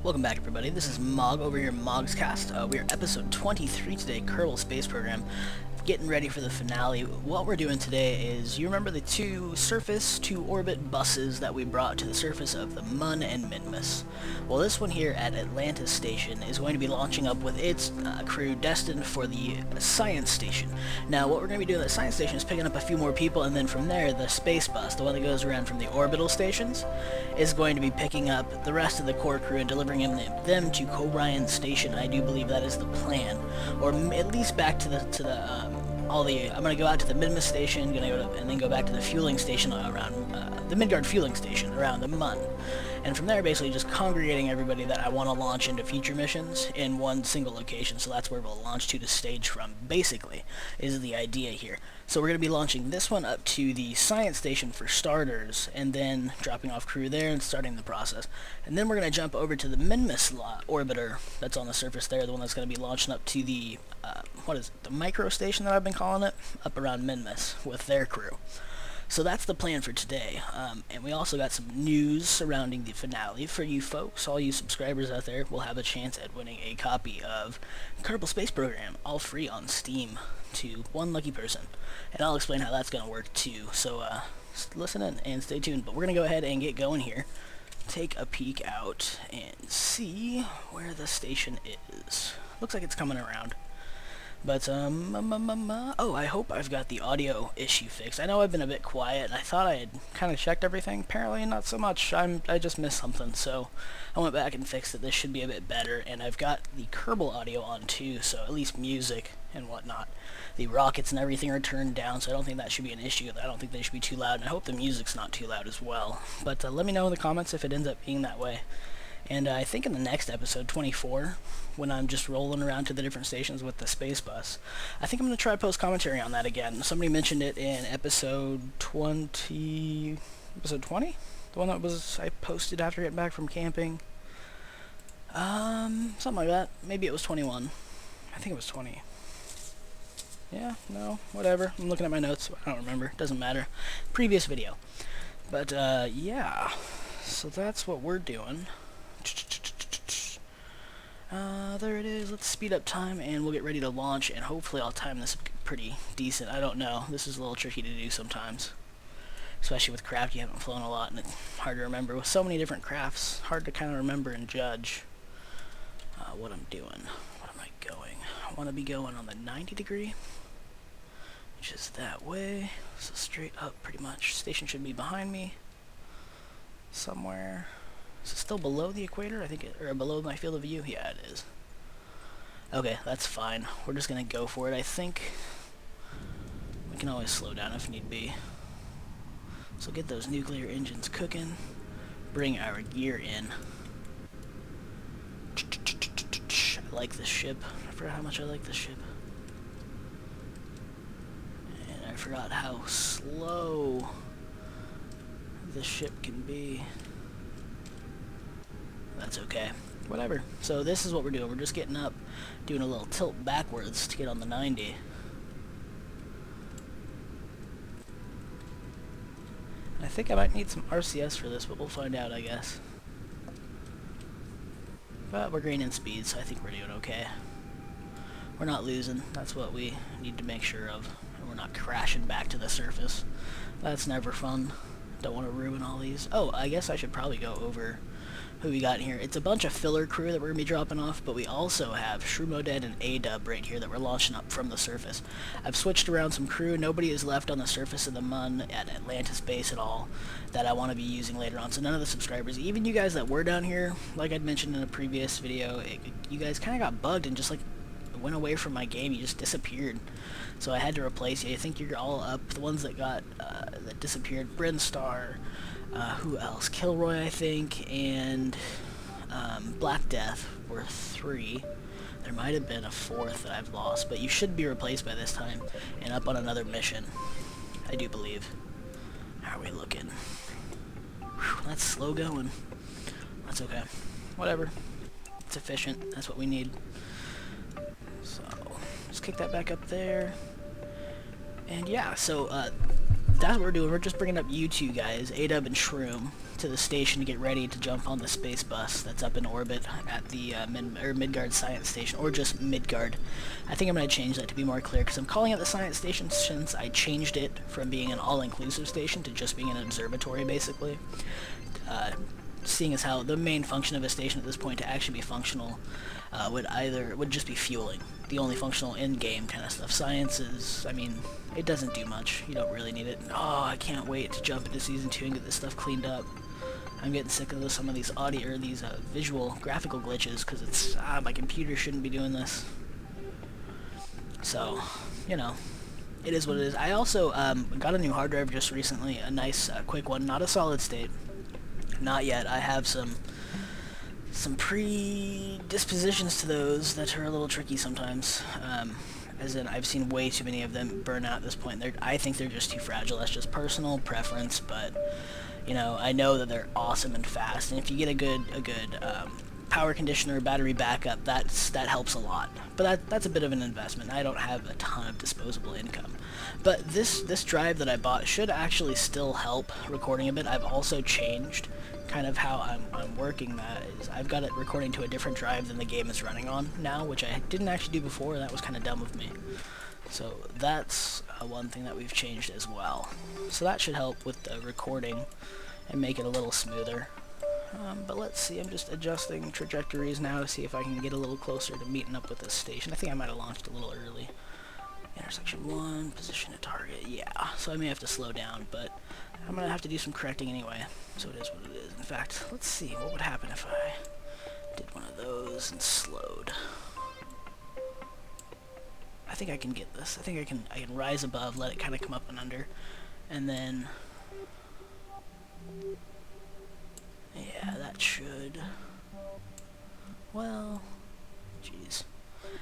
Welcome back, everybody. This is Mog over here at Mog's Cast. We are episode 23 today, Kerbal Space Program. Getting ready for the finale. What we're doing today is, you remember the two surface to orbit buses that we brought to the surface of the Mun and Minmus? Well, this one here at Atlantis Station is going to be launching up with its crew destined for the science station. Now, what we're going to be doing at the science station is picking up a few more people, and then from there, the Spacebus, the one that goes around from the orbital stations, is going to be picking up the rest of the core crew and delivering them to Orion Station. I do believe that is the plan, or at least back to the I'm gonna go out to the Minmus station, and then go back to the fueling station around the Midgard fueling station around the Mun, and from there basically just congregating everybody that I want to launch into future missions in one single location. So that's where we'll launch to the stage from. Basically, is the idea here. So we're gonna be launching this one up to the science station for starters, and then dropping off crew there and starting the process. And then we're gonna jump over to the Minmus orbiter that's on the surface there, the one that's gonna be launching up to the the micro station that I've been calling it, up around Minmus with their crew. So that's the plan for today, and we also got some news surrounding the finale for you folks. All you subscribers out there will have a chance at winning a copy of Kerbal Space Program, all free on Steam, to one lucky person. And I'll explain how that's going to work too, so listen in and stay tuned. But we're going to go ahead and get going here, take a peek out, and see where the station is. Looks like it's coming around. But, oh, I hope I've got the audio issue fixed. I know I've been a bit quiet, and I thought I had kind of checked everything. Apparently not so much. I just missed something, so I went back and fixed it. This should be a bit better, and I've got the Kerbal audio on too, so at least music and whatnot. The rockets and everything are turned down, so I don't think that should be an issue. I don't think they should be too loud, and I hope the music's not too loud as well. But let me know in the comments if it ends up being that way. And I think in the next episode, 24, when I'm just rolling around to the different stations with the Spacebus, I think I'm going to try to post commentary on that again. Somebody mentioned it in episode 20? Episode 20? The one that I posted after getting back from camping? Something like that. Maybe it was 21. I think it was 20. Yeah, no, whatever. I'm looking at my notes. I don't remember. Doesn't matter. Previous video. But, yeah. So that's what we're doing. There it is. Let's speed up time and we'll get ready to launch, and hopefully I'll time this pretty decent. I don't know. This is a little tricky to do sometimes, especially with craft you haven't flown a lot, and it's hard to remember. With so many different crafts, hard to kind of remember and judge what I'm doing. What am I going? I want to be going on the 90 degree, which is that way. So straight up pretty much. Station should be behind me somewhere. Is it still below the equator? I think or below my field of view? Yeah, it is. Okay, that's fine. We're just gonna go for it. I think we can always slow down if need be. So get those nuclear engines cooking. Bring our gear in. I like this ship. I forgot how much I like this ship. And I forgot how slow this ship can be. That's okay. Whatever. So this is what we're doing. We're just getting up, doing a little tilt backwards to get on the 90. I think I might need some RCS for this, but we'll find out, I guess. But we're gaining speed, so I think we're doing okay. We're not losing. That's what we need to make sure of. And we're not crashing back to the surface. That's never fun. Don't want to ruin all these. Oh, I guess I should probably go over who we got in here. It's a bunch of filler crew that we're going to be dropping off, but we also have Shrumoded and A-Dub right here that we're launching up from the surface. I've switched around some crew. Nobody is left on the surface of the Mun at Atlantis base at all that I want to be using later on, so none of the subscribers, even you guys that were down here, like I'd mentioned in a previous video, you guys kind of got bugged and just like went away from my game. You just disappeared, so I had to replace you. I think you're all up. The ones that got that disappeared: Brinstar, who else? Kilroy, I think, and Black Death were 3. There might have been a 4th that I've lost, but you should be replaced by this time and up on another mission, I do believe. How are we looking? Whew, that's slow going. That's okay. Whatever. It's efficient. That's what we need. So, just kick that back up there. And yeah, so that's what we're doing. We're just bringing up you two guys, A-Dub and Shroom, to the station to get ready to jump on the Spacebus that's up in orbit at the Midgard Science Station, or just Midgard. I think I'm going to change that to be more clear, because I'm calling it the Science Station since I changed it from being an all-inclusive station to just being an observatory, basically. Seeing as how the main function of a station at this point to actually be functional would just be fueling. The only functional in-game kind of stuff. Science is, I mean, it doesn't do much. You don't really need it. Oh, I can't wait to jump into Season 2 and get this stuff cleaned up. I'm getting sick of some of these audio, or these visual, graphical glitches, because it's, my computer shouldn't be doing this. So, you know, it is what it is. I also got a new hard drive just recently, a nice, quick one, not a solid state. Not yet. I have some predispositions to those that are a little tricky sometimes. As in, I've seen way too many of them burn out at this point. I think they're just too fragile. That's just personal preference, but you know, I know that they're awesome and fast. And if you get a good power conditioner, battery backup, that helps a lot. But that's a bit of an investment. I don't have a ton of disposable income. But this drive that I bought should actually still help recording a bit. I've also changed kind of how I'm working that. Is I've got it recording to a different drive than the game is running on now, which I didn't actually do before. That was kind of dumb of me. So that's one thing that we've changed as well. So that should help with the recording and make it a little smoother. But let's see, I'm just adjusting trajectories now to see if I can get a little closer to meeting up with this station. I think I might have launched a little early. Intersection 1, position to target, yeah. So I may have to slow down, but I'm going to have to do some correcting anyway. So it is what it is. In fact, let's see, what would happen if I did one of those and slowed? I think I can get this. I think I can rise above, let it kind of come up and under, and then... yeah, that should... well... jeez.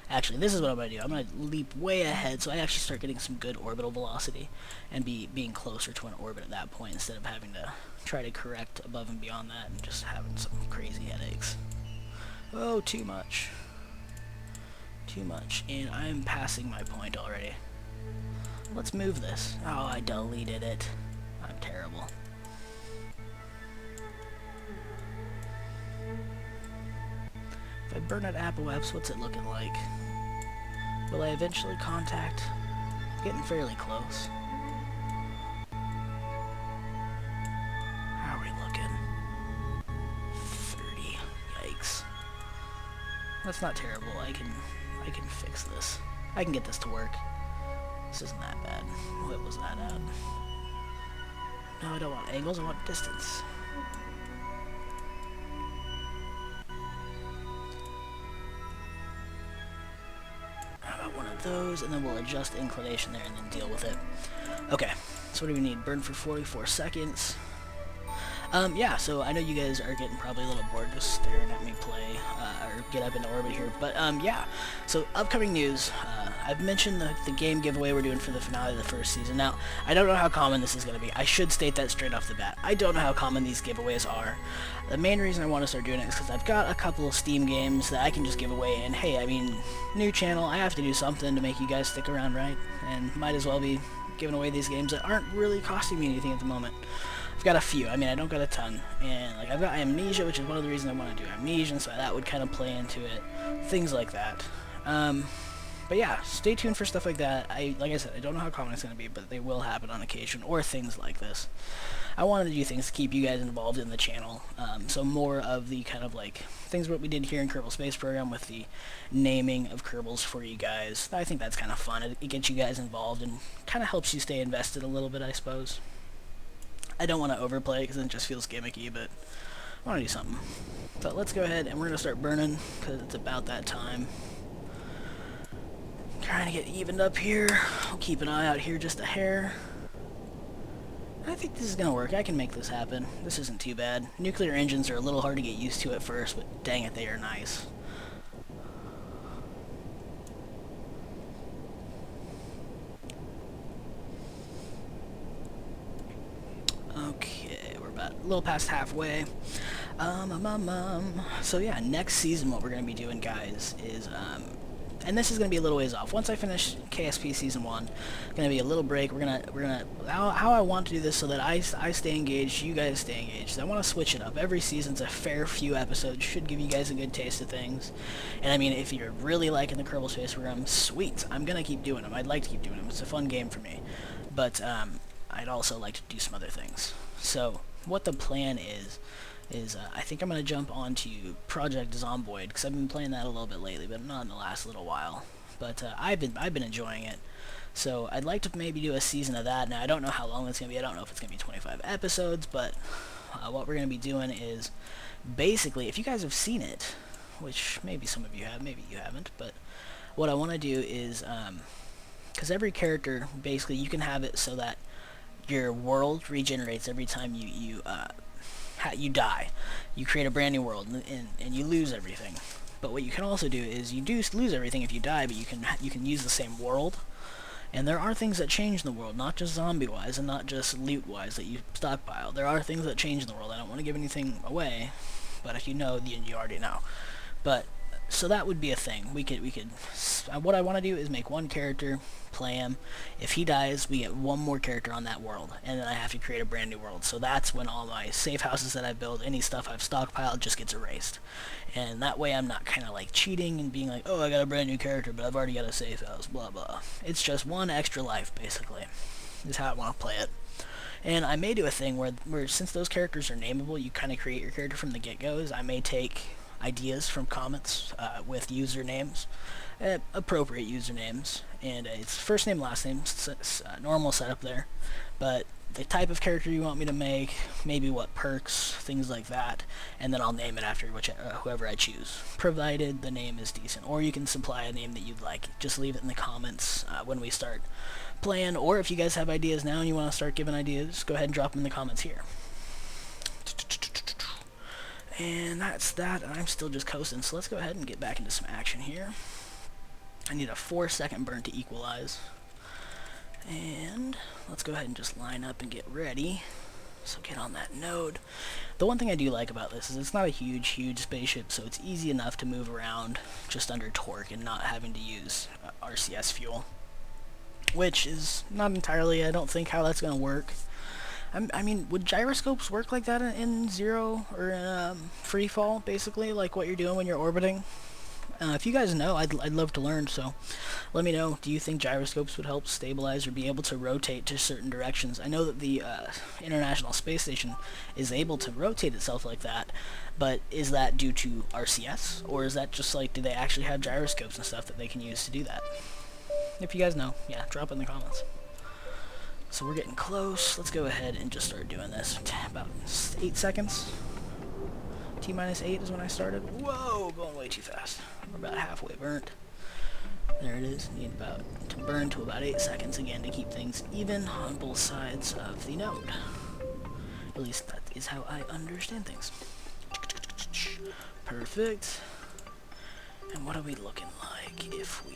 Actually, this is what I'm going to do. I'm going to leap way ahead so I actually start getting some good orbital velocity and being closer to an orbit at that point instead of having to try to correct above and beyond that and just having some crazy headaches. Oh, too much. Too much. And I'm passing my point already. Let's move this. Oh, I deleted it. I'm terrible. If I burn out apoaps, what's it looking like? Will I eventually contact? Getting fairly close. How are we looking? 30. Yikes. That's not terrible. I can fix this. I can get this to work. This isn't that bad. What was that at? No, I don't want angles, I want distance. Those, and then we'll adjust inclination there and then deal with it. Okay, so what do we need? Burn for 44 seconds. Yeah, so I know you guys are getting probably a little bored just staring at me play, or get up into orbit here, but yeah, so upcoming news. I've mentioned the game giveaway we're doing for the finale of the first season. Now, I don't know how common this is going to be. I should state that straight off the bat. I don't know how common these giveaways are. The main reason I want to start doing it is because I've got a couple of Steam games that I can just give away, and hey, I mean, new channel, I have to do something to make you guys stick around, right? And might as well be giving away these games that aren't really costing me anything at the moment. I've got a few. I mean, I don't got a ton. And like I've got Amnesia, which is one of the reasons I want to do Amnesia, and so that would kind of play into it. Things like that. But yeah, stay tuned for stuff like that. Like I said, I don't know how common it's going to be, but they will happen on occasion, or things like this. I wanted to do things to keep you guys involved in the channel. So more of the kind of like things what we did here in Kerbal Space Program with the naming of Kerbals for you guys. I think that's kind of fun. It gets you guys involved and kind of helps you stay invested a little bit, I suppose. I don't want to overplay it because it just feels gimmicky, but I want to do something. So let's go ahead and we're going to start burning because it's about that time. Trying to get evened up here. I'll keep an eye out here just a hair. I think this is going to work. I can make this happen. This isn't too bad. Nuclear engines are a little hard to get used to at first, but dang it, they are nice. Okay, we're about a little past halfway. So yeah, next season what we're going to be doing, guys, is and this is going to be a little ways off. Once I finish KSP Season 1, going to be a little break. We're gonna how I want to do this so that I stay engaged, you guys stay engaged. I want to switch it up. Every season's a fair few episodes, should give you guys a good taste of things. And I mean, if you're really liking the Kerbal Space Program, sweet, I'm going to keep doing them. I'd like to keep doing them. It's a fun game for me. But I'd also like to do some other things. So what the plan is I think I'm going to jump onto Project Zomboid, because I've been playing that a little bit lately, but not in the last little while. But I've been enjoying it. So I'd like to maybe do a season of that. Now, I don't know how long it's going to be. I don't know if it's going to be 25 episodes, but what we're going to be doing is basically, if you guys have seen it, which maybe some of you have, maybe you haven't, but what I want to do is, because every character, basically, you can have it so that your world regenerates every time you die. You create a brand new world, and you lose everything. But what you can also do is you do lose everything if you die, but you can use the same world. And there are things that change in the world, not just zombie-wise and not just loot-wise that you stockpile. There are things that change in the world. I don't want to give anything away, but if you know, you already know. But so that would be a thing. We could. What I want to do is make one character, play him. If he dies, we get one more character on that world, and then I have to create a brand new world. So that's when all my safe houses that I build, any stuff I've stockpiled, just gets erased. And that way I'm not kind of like cheating and being like, oh, I got a brand new character, but I've already got a safe house, blah blah. It's just one extra life, basically, is how I want to play it. And I may do a thing where since those characters are nameable, you kind of create your character from the get-go. I may take ideas from comments with usernames, appropriate usernames, and it's first name, last name, normal setup there, but the type of character you want me to make, maybe what perks, things like that, and then I'll name it after whoever I choose, provided the name is decent. Or you can supply a name that you'd like. Just leave it in the comments when we start playing, or if you guys have ideas now and you want to start giving ideas, go ahead and drop them in the comments here. And that's that, and I'm still just coasting, so let's go ahead and get back into some action here. I need a 4-second burn to equalize. And let's go ahead and just line up and get ready. So get on that node. The one thing I do like about this is it's not a huge spaceship, so it's easy enough to move around just under torque and not having to use RCS fuel. Which is not entirely, I don't think, how that's going to work. I mean, would gyroscopes work like that in Zero or in Free Fall, basically, like what you're doing when you're orbiting? If you guys know, I'd love to learn, so let me know. Do you think gyroscopes would help stabilize or be able to rotate to certain directions? I know that the International Space Station is able to rotate itself like that, but is that due to RCS, or is that just like, do they actually have gyroscopes and stuff that they can use to do that? If you guys know, yeah, drop it in the comments. So we're getting close. Let's go ahead and just start doing this. About 8 seconds. T-8 is when I started. Whoa, going way too fast. We're about halfway burnt. There it is. Need to burn to about 8 seconds again to keep things even on both sides of the node. At least that is how I understand things. Perfect. And what are we looking like if we...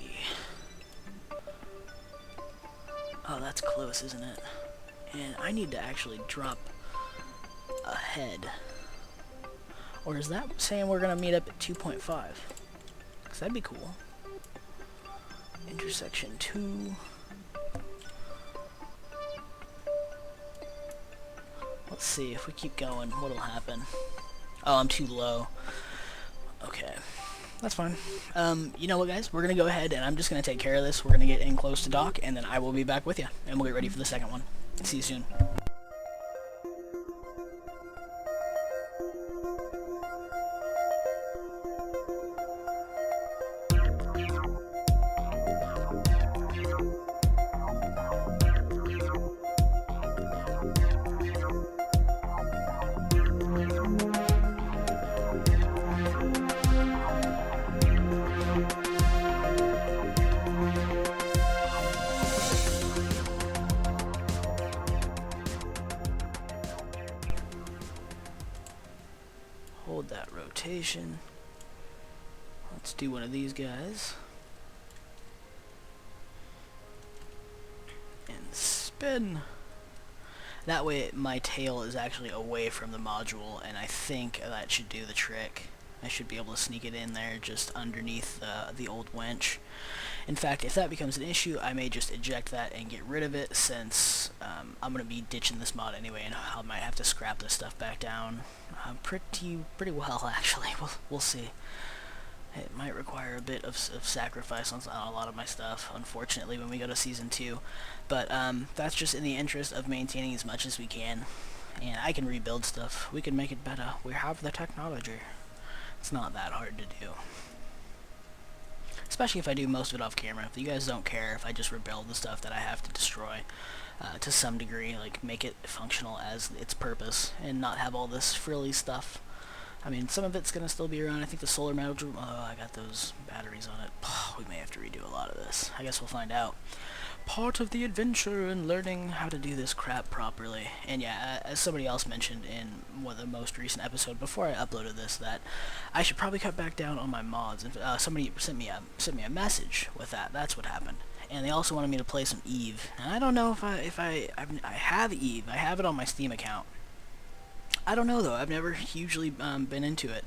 Oh, that's close, isn't it? And I need to actually drop ahead. Or is that saying we're going to meet up at 2.5? Because that'd be cool. Intersection 2. Let's see, if we keep going, what'll happen? Oh, I'm too low. Okay. That's fine. You know what, guys? We're going to go ahead, and I'm just going to take care of this. We're going to get in close to dock, and then I will be back with you. And we'll get ready for the second one. See you soon. Hold that rotation. Let's do one of these guys. And spin. That way my tail is actually away from the module, and I think that should do the trick. I should be able to sneak it in there just underneath the old winch. In fact, if that becomes an issue, I may just eject that and get rid of it, since I'm going to be ditching this mod anyway, and I might have to scrap this stuff back down pretty well, actually. We'll see. It might require a bit of sacrifice on a lot of my stuff, unfortunately, when we go to Season 2. But that's just in the interest of maintaining as much as we can. And I can rebuild stuff. We can make it better. We have the technology. It's not that hard to do. Especially if I do most of it off camera. If you guys don't care if I just rebuild the stuff that I have to destroy to some degree, like make it functional as its purpose and not have all this frilly stuff. I mean, some of it's going to still be around. I think the solar module, I got those batteries on it. We may have to redo a lot of this. I guess we'll find out. Part of the adventure in learning how to do this crap properly. And yeah, as somebody else mentioned in one of the most recent episode before I uploaded this, that I should probably cut back down on my mods. And somebody sent me a message with that. That's what happened. And they also wanted me to play some Eve. And I don't know if I have Eve. I have it on my Steam account. I don't know though. I've never hugely been into it.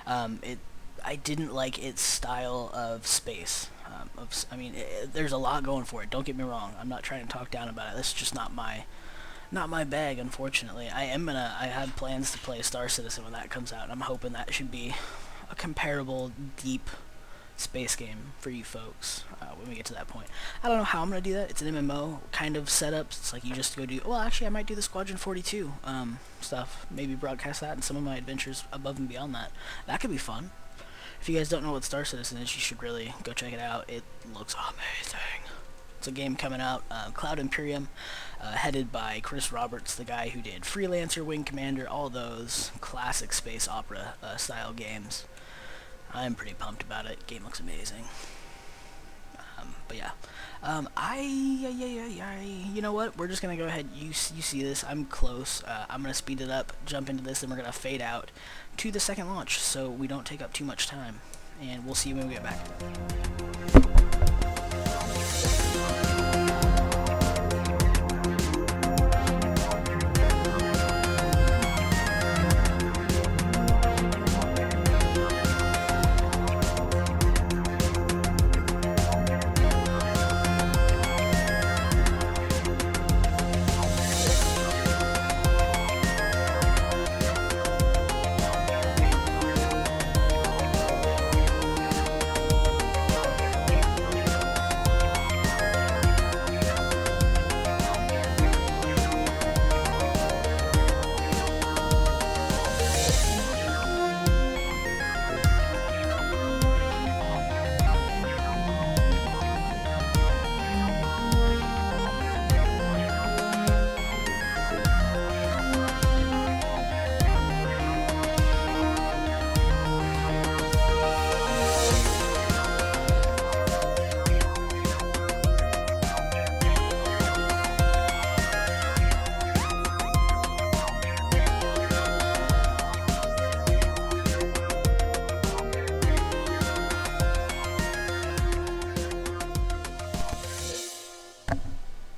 I didn't like its style of space. There's a lot going for it. Don't get me wrong. I'm not trying to talk down about it. This is just not my bag, unfortunately. I have plans to play Star Citizen when that comes out, and I'm hoping that should be a comparable deep space game for you folks when we get to that point. I don't know how I'm gonna do that. It's an MMO kind of setup. It's like you just go do. Well, actually, I might do the Squadron 42 stuff. Maybe broadcast that and some of my adventures above and beyond that. That could be fun. If you guys don't know what Star Citizen is, you should really go check it out. It looks amazing. It's a game coming out, Cloud Imperium, headed by Chris Roberts, the guy who did Freelancer, Wing Commander, all those classic space opera style games. I'm pretty pumped about it. Game looks amazing. But yeah, you know what? We're just gonna go ahead. You see this? I'm close. I'm gonna speed it up, jump into this, and we're gonna fade out to the second launch, so we don't take up too much time. And we'll see you when we get back.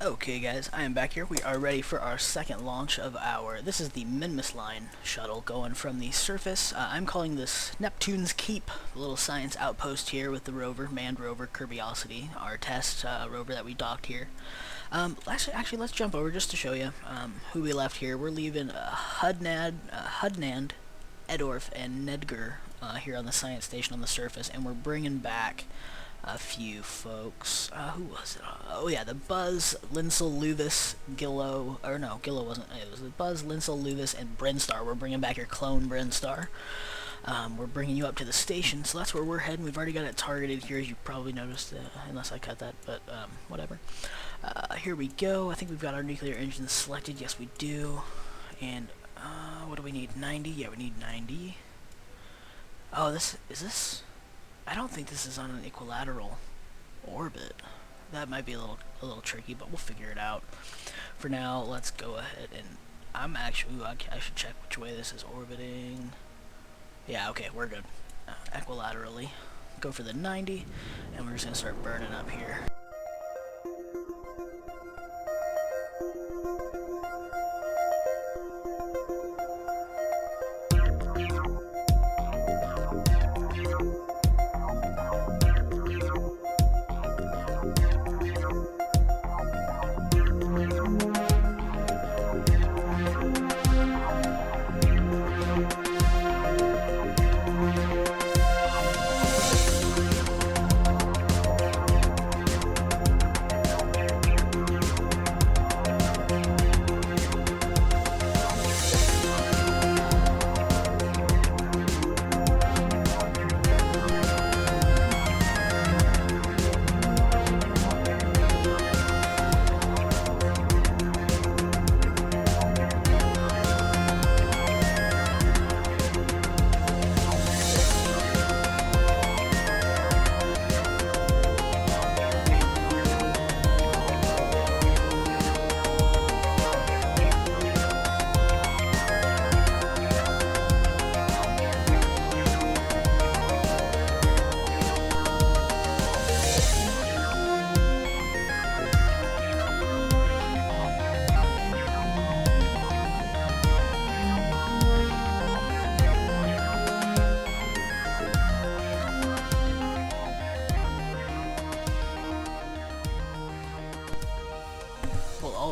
Okay guys, I am back here. We are ready for our second launch of this is the Minmus line shuttle going from the surface. I'm calling this Neptune's Keep, the little science outpost here with the rover, manned rover Curiosity, our test rover that we docked here. Actually, let's jump over just to show you who we left here. We're leaving Hudnand, Edorf, and Nedger here on the science station on the surface, and we're bringing back a few folks. Who was it? Oh yeah, the Buzz, Linsel, Luvis, Gillo, or no, Gillo wasn't, it was the Buzz, Linsel, Luvis, and Brinstar. We're bringing back your clone Brinstar. We're bringing you up to the station, so that's where we're heading. We've already got it targeted here, as you probably noticed, unless I cut that, but whatever. Here we go. I think we've got our nuclear engines selected. Yes, we do. And what do we need? 90? Yeah, we need 90. Oh, is this? I don't think this is on an equilateral orbit. That might be a little tricky, but we'll figure it out. For now, let's go ahead and I should check which way this is orbiting. Yeah, okay, we're good. Equilaterally. Go for the 90, and we're just gonna start burning up here.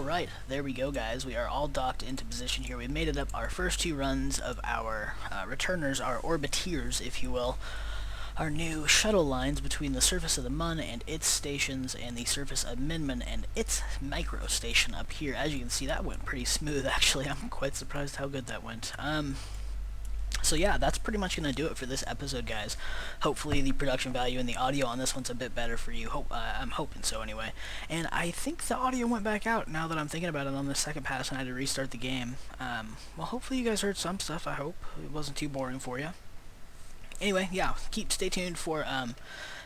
Alright, there we go guys. We are all docked into position here. We've made it up our first 2 runs of our returners, our Orbiteers, if you will. Our new shuttle lines between the surface of the Mun and its stations and the surface of Minmun and its micro station up here. As you can see, that went pretty smooth actually. I'm quite surprised how good that went. So yeah, that's pretty much going to do it for this episode, guys. Hopefully the production value and the audio on this one's a bit better for you. I'm hoping so anyway. And I think the audio went back out now that I'm thinking about it on the second pass and I had to restart the game. Well, hopefully you guys heard some stuff, I hope. It wasn't too boring for you. Anyway, yeah, stay tuned for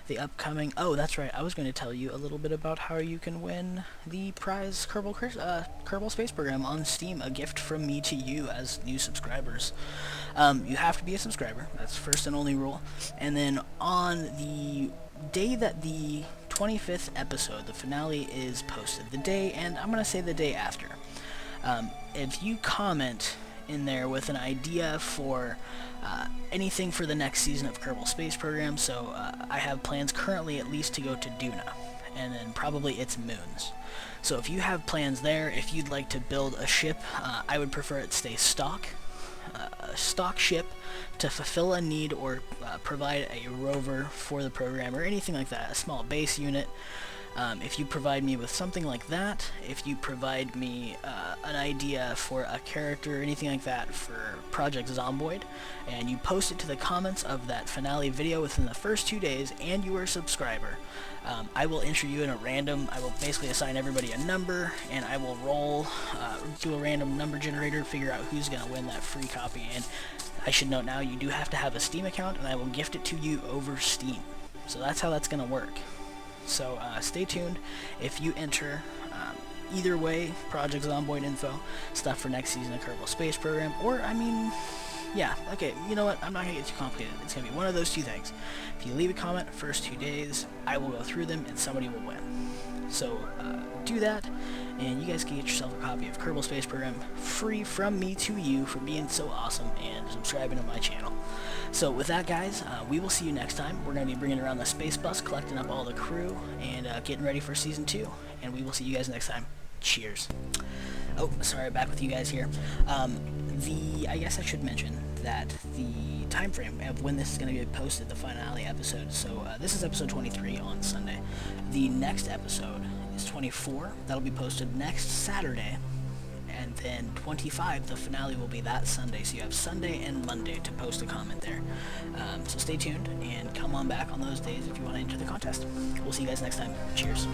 the upcoming... Oh, that's right, I was going to tell you a little bit about how you can win the prize Kerbal Space Program on Steam, a gift from me to you as new subscribers. You have to be a subscriber, that's first and only rule. And then on the day that the 25th episode, the finale, is posted, the day, and I'm going to say the day after, if you comment in there with an idea for anything for the next season of Kerbal Space Program, so I have plans currently at least to go to Duna, and then probably its moons. So if you have plans there, if you'd like to build a ship, I would prefer it stay stock, a stock ship to fulfill a need or provide a rover for the program or anything like that, a small base unit. If you provide me with something like that, if you provide me an idea for a character or anything like that for Project Zomboid, and you post it to the comments of that finale video within the first 2 days, and you are a subscriber, I will enter you in a random, I will basically assign everybody a number, and I will roll, do a random number generator, figure out who's going to win that free copy. And I should note now, you do have to have a Steam account, and I will gift it to you over Steam. So that's how that's going to work. So stay tuned if you enter either way, Project Zomboid info, stuff for next season of Kerbal Space Program, or, I mean, yeah, okay, you know what, I'm not going to get too complicated. It's going to be one of those 2 things. If you leave a comment first 2 days, I will go through them and somebody will win. So do that, and you guys can get yourself a copy of Kerbal Space Program free from me to you for being so awesome and subscribing to my channel. So with that, guys, we will see you next time. We're going to be bringing around the Spacebus, collecting up all the crew, and getting ready for Season 2. And we will see you guys next time. Cheers. Oh, sorry, back with you guys here. I guess I should mention that the time frame of when this is going to be posted, the finale episode. So this is episode 23 on Sunday. The next episode is 24. That'll be posted next Saturday. And then 25, the finale will be that Sunday. So you have Sunday and Monday to post a comment there. So stay tuned and come on back on those days if you want to enter the contest. We'll see you guys next time. Cheers.